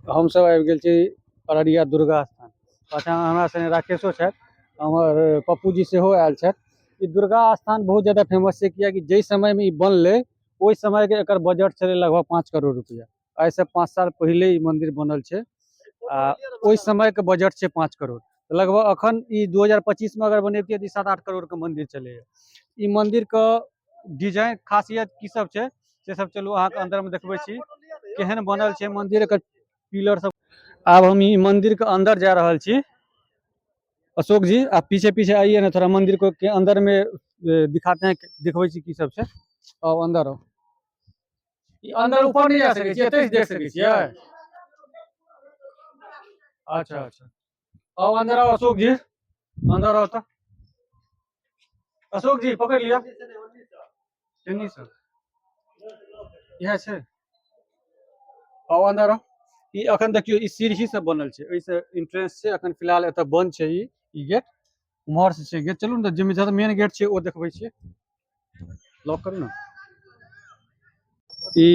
हम सब आबि गेल छी अररिया दुर्गा स्थान। पाछा हमरा संगे राकेशो छथि, हमर पप्पू जी सेहो आयल छथि। ई दुर्गा स्थान बहुत ज़्यादा फेमस छै, कियाकि जै समय में ई बनलै ओहि समय के एकर बजट छलै लगभग 5 करोड़ रुपया। आइ से 5 साल पहले ई मंदिर बनल छै आ ओहि समय के बजट छै 5 करोड़। लगभग अखन ई 2025 में अगर बनेतियै तऽ 7-8 करोड़ के मंदिर चलैया। ई मंदिर के डिजाइन खासियत की सब छै से सब चलू अहाँ के अंदर में देखबै छी केहन बनल छै मंदिर। एकर पिलर सब। अब हम ई मंदिर के अंदर जा रहल छी। अशोक जी आप पीछे पीछे आइए ना, थोड़ा मंदिर को के अंदर में दिखाते हैं, दिखबै छी की सब छै। अब अंदर आओ। ई अंदर ऊपर नहीं जा सकै छी, एतै से देख सकै छियै। अच्छा अच्छा, अब अंदर आओ अशोक जी, अंदर आओ तो। अशोक जी पकड़ लिया चन्नी सर, यह छै। अब अंदर आओ। ई अखन देखियो ई सीढ़ी से बनल छै, एहि से एंट्रेंस छै। अखन फिलहाल एतऽ बंद छै ई गेट। उम्हर से छै गेट, चलू ने जिम्मे ज्यादा मेन गेट छै ओ देखबै छियै। लॉक करू ना। ई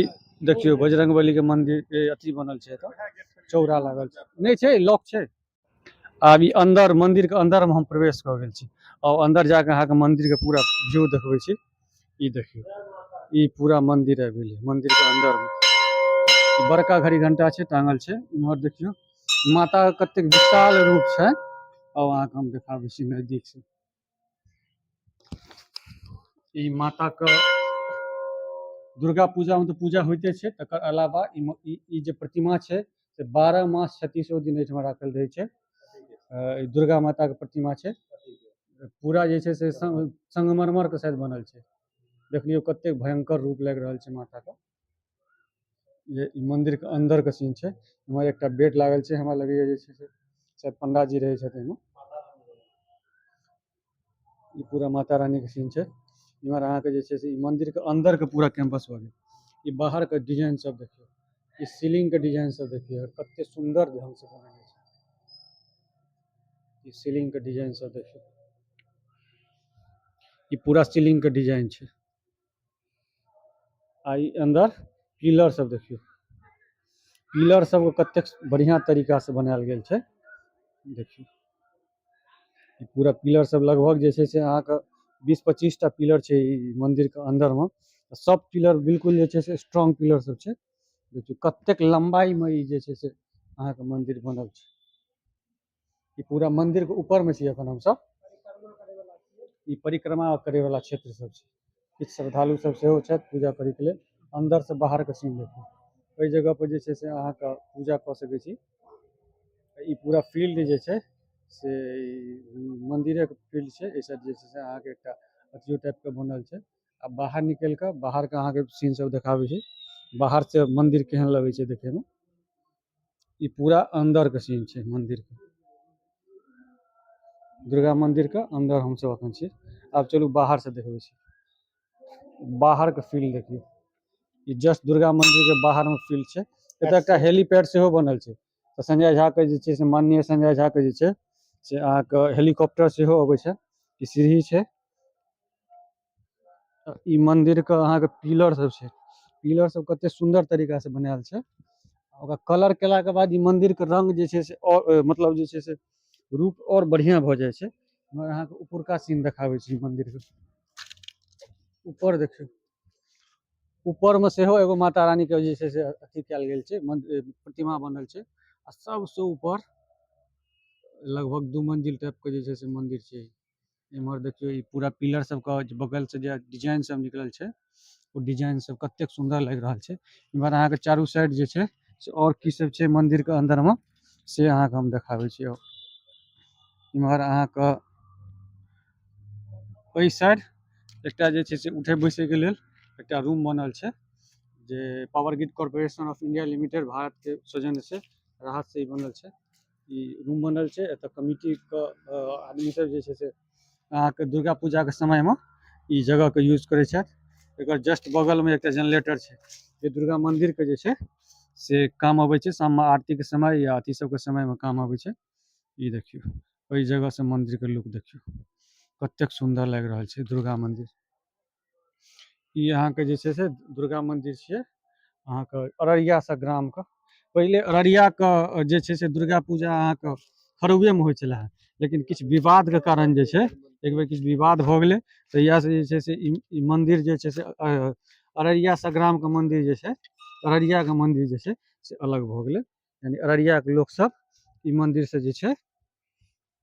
देखियो बजरंगबली के मंदिर के अथी बनल छै, एतऽ चौरा लागल छै, नहीं छै लॉक छै। आब ई अंदर मंदिर के अंदर में हम प्रवेश कर गेल छी। और अंदर जाके अहाँ के मंदिर के पूरा व्यू देखबै छी। ई देखियो ई पूरा मंदिर आबि गेलै मंदिर के अंदर में। ई बड़का घड़ी घंटा छै टांगल छै। इम्हर देखियो माता के कतेक विशाल रूप छै। अब अहाँ के हम देखाबै छी नजदीक से। ई माता के दुर्गा पूजा में तो पूजा होइते छै, तकर अलावा ई जे प्रतिमा छै से 12 मास 36 दिन एहिठाम राखल रहै छै। ई दुर्गा माता के प्रतिमा छै, पूरा जे छै से संगमरमर के शायद बनल छै। देख लियौ कतेक भयंकर रूप लागि रहल छै माता के। ये ई मंदिर के अंदर के सीन छै। इम्हर एकटा बेड लागल छै, हमरा लगैया जे छै से शायद पंडा जी रहै छथिन एहिमे। ई पूरा माता रानी के सीन छै। इम्हर अहाँ के जे छै से ई मंदिर के अंदर के पूरा कैंपस भऽ गेल। ई बाहर के डिजाइन सब देखियो, ई सीलिंग के डिजाइन सब देखियो कते सुंदर ढंग से बनल छै। ई सीलिंग के डिजाइन सब देखियो, ई पूरा सीलिंग के डिजाइन छै। आ ई अंदर पिलर सब देखियो, पिलर सब के कतेक बढ़िया तरीका से बनायल गेल छै। देखियो ई पूरा पिलर सब लगभग जे छै से अहाँ के 20-25 टा पिलर छै ई मंदिर के अंदर में। सब पिलर बिल्कुल जे छै से स्ट्रांग पिलर सब छै। देखियो कतेक लंबाई में ई जे छै से अहाँ के मंदिर बनल छै। ई पूरा मंदिर के ऊपर में छी अखन हम सब। ई परिक्रमा करे वाला क्षेत्र सब छै। किछु श्रद्धालु सब सेहो छथि पूजा करय के लेल। अंदर से बाहर के सीन देखियो, एहि जगह पर जे छै से अहाँ के पूजा कऽ सकै छी। ई पूरा फील्ड जे छै से मंदिरे के फील्ड छै। एहि साइड जे छै से अहाँ के एकटा अथियो टाइप के बनल छै। आ बाहर निकल के बाहर के अहाँ के सीन सब देखाबै छी, बाहर से मंदिर केहन लगे छै देखे में। ई पूरा अंदर के सीन छै मंदिर के, दुर्गा मंदिर के अंदर हम सब अखन छी। आब चलू बाहर से देखबै छी, बाहर के फील्ड देखियो। ई जस्ट दुर्गा मंदिर के बाहर में फील्ड छै। एतऽ एकटा हेलीपैड सेहो बनल छै। तऽ संजय झा के जे छै से माननीय संजय झा के जे छै से अहाँ के हेलीकॉप्टर सेहो अबै छै। ई सीढ़ी छै। ई मंदिर के अहाँ के पिलर सब छै, पिलर सब कते सुंदर तरीका से बनायल छै। ओकरा कलर केला के बाद ई मंदिर के रंग जे छै से और मतलब जे छै से रूप और बढ़िया भऽ जाइ छै। मगर अहाँ के ऊपरका सीन देखाबै छी मंदिर के। ऊपर देखियो, ऊपर में सेहो एगो माता रानी के जे छै से अथी कयल गेल छै, प्रतिमा बनल छै। आ सबसे ऊपर लगभग 2 मंजिल टाइप के जे छै से मंदिर छै। इम्हर देखियो ई पूरा पिलर सब के बगल से जे डिजाइन सब निकलल छै ओ डिजाइन सब कतेक सुंदर लग रहल छै। इम्हर अहाँ के चारू साइड जे छै से और की सब छै मंदिर के अंदर में से अहाँ के हम देखाबै छी। इम्हर अहाँ के ओहि साइड एकटा जे छै से उठे बैसे के लेल एकटा रूम बनल छै, जे power grid corporation of India limited Bharat के सौजन्य से राहत से ई बनल छै। ई रूम बनल छै, एतऽ कमिटी के आदमी सब जे छै से अहाँ के दुर्गा पूजा के समय में ई जगह के यूज करे छथि। एकर जस्ट बगल में एकटा जनरेटर छै, जे दुर्गा मंदिर के जे छै से काम अबै छै। शाम में आरती के समय या अथी सब के समय में काम अबै छै। ई देखियो ओहि जगह से मंदिर के लुक देखियो कतेक सुंदर लागि रहल छै दुर्गा मंदिर। ई अहाँ के जे छै से दुर्गा मंदिर छियै अहाँ के अररिया संग्राम के। पहले अररिया के जे छै से दुर्गा पूजा अहाँके खरौए में होइ छलै हँ, लेकिन किछु विवाद के कारण जे छै एक बेर किछु विवाद भऽ गेलै, तहिया से जे छै से ई मंदिर जे छै से अररिया संग्राम के मंदिर जे छै, अररिया के मंदिर जे छै से अलग भऽ गेलै। यानी अररिया के लोक सब ई मंदिर से जे छै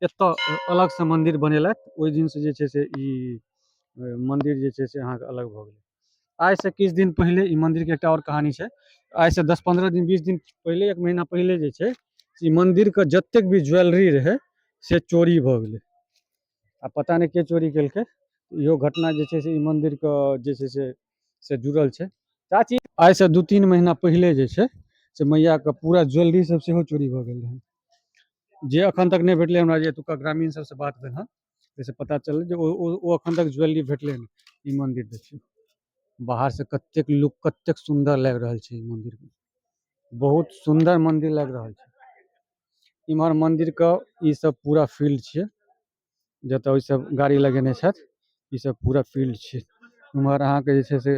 एतऽ अलग से मंदिर बनेलथि, ओहि दिन से जे छै से ई मंदिर जे छै से अहाँके अलग भऽ गेलै। आज से किछु दिन पहले ई मंदिर के एकटा और कहानी छै। आज से 10-15 दिन 20 दिन पहले, एक महीना पहले जे छै ई मंदिर के जतेक भी ज्वेलरी रहे से चोरी भऽ गेलै। आ पता नहीं के चोरी केलकै, इहो घटना जे छै से ई मंदिर के जे छै से जुड़ल छै। चाची आज से 2-3 महीना पहले जे छै से मैया के पूरा ज्वेलरी सब सेहो चोरी भऽ गेल रहै, जे अखन तक नहीं भेटलै। हमरा जे एतुका ग्रामीण सबसे बात भेल हँ, जैसे पता चललै जे ओ अखन तक ज्वेलरी भेटलै नहीं। ई मंदिर देखियो बाहर से कतेक लुक, कतेक सुंदर लागि रहल छै ई मंदिर, बहुत सुंदर मंदिर लागि रहल छै। इम्हर मंदिर के ई सब पूरा फील्ड छियै, जतऽ ई सब गाड़ी लगेने छथि, ई सब पूरा फील्ड छियै। इम्हर अहाँके जे छै से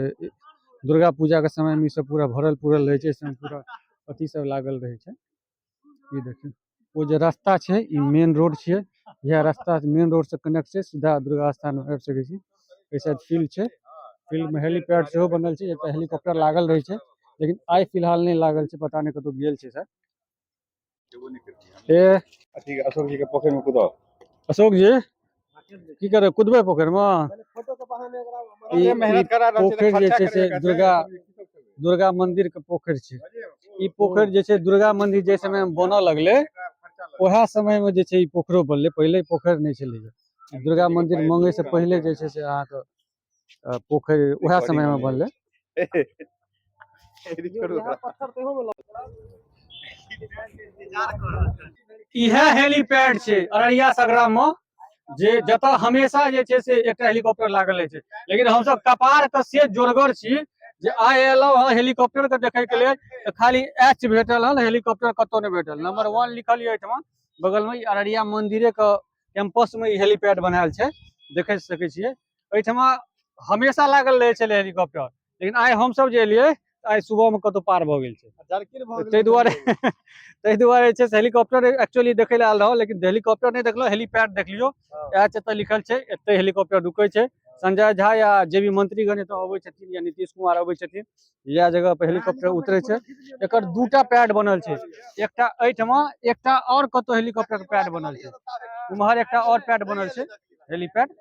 दुर्गा पूजा के समय में ई सब पूरा भरल पूरल रहै छै, इसमें पूरा अथी सब लागल रहै छै। ई देखियो वो जे रास्ता छै ई मेन रोड छियै, यह रास्ता मेन रोड से कनेक्ट छै, सीधा दुर्गा स्थान में आबि सकै छी। एहि साइड फील्ड छै, फील्ड में हेलीपैड सेहो बनल छै, जतऽ हेलीकॉप्टर लागल रहै छै, लेकिन आइ फिलहाल नहीं लागल छै, पता नहीं कतौ गेल छै सर। ए ठीक है, अशोक जी के पोखर में कूदो। अशोक जी की करे, कूदबे पोखर में? ये मेहनत करा रहल छै पोखर तऽ जे खर्चा छै से करेगा दुर्गा मंदिर के पोखर छै। ई पोखर जे छै दुर्गा मंदिर जे समय में बनऽ लगले, ओहे समय में जे छै ई पोखरो बनलै, पहिले ई पोखर नहीं छलै। दुर्गा मंदिर मंगे से पहले जे छै से अहाँके पोखर उएह समय में बनलै। इहे हेलीपैड छै अररिया संग्राम में, जे जतऽ हमेशा जे छै से एकटा हेलीकॉप्टर लागल रहै छै। लेकिन हम सब कपार के से जोरगर छी जे आइ एलहुं हँ हेलीकॉप्टर के देखे के लेल, तो खाली एच भेटल हन, हेलीकॉप्टर कतौ नहीं भेटल। नंबर 1 लिखल ये एहिठमा बगल में, अररिया मंदिरे के कैंपस में ई हेलीपैड बनायल छै, देख सकै छियै। एहिठमा हमेशा लागल रहे छलै हेलीकॉप्टर, लेकिन आइ हम सब जे एलियै आइ सुबह में कतौ पार भऽ गेल छै, ताहि दुआरे ताहि दुआरे जे छै से हेलीकॉप्टर एक्चुअली देखे लए आयल रहौ, लेकिन हेलीकॉप्टर नहीं देखलो, हेलीपैड देखलियो। एच एतऽ लिखल छै, एतै हेलीकॉप्टर रुकै छै। संजय झा या जे भी मंत्रीगण एतऽ अबै छथिन या नीतीश कुमार अबै छथिन, इएह जगह पर हेलीकॉप्टर उतरे छै। एकर 2टा पैड बनल छै, एकटा एहिठमा, एकटा और कतौ हेलीकॉप्टर के पैड बनल छै, उम्हर एकटा और पैड बनल छै हेलीपैड।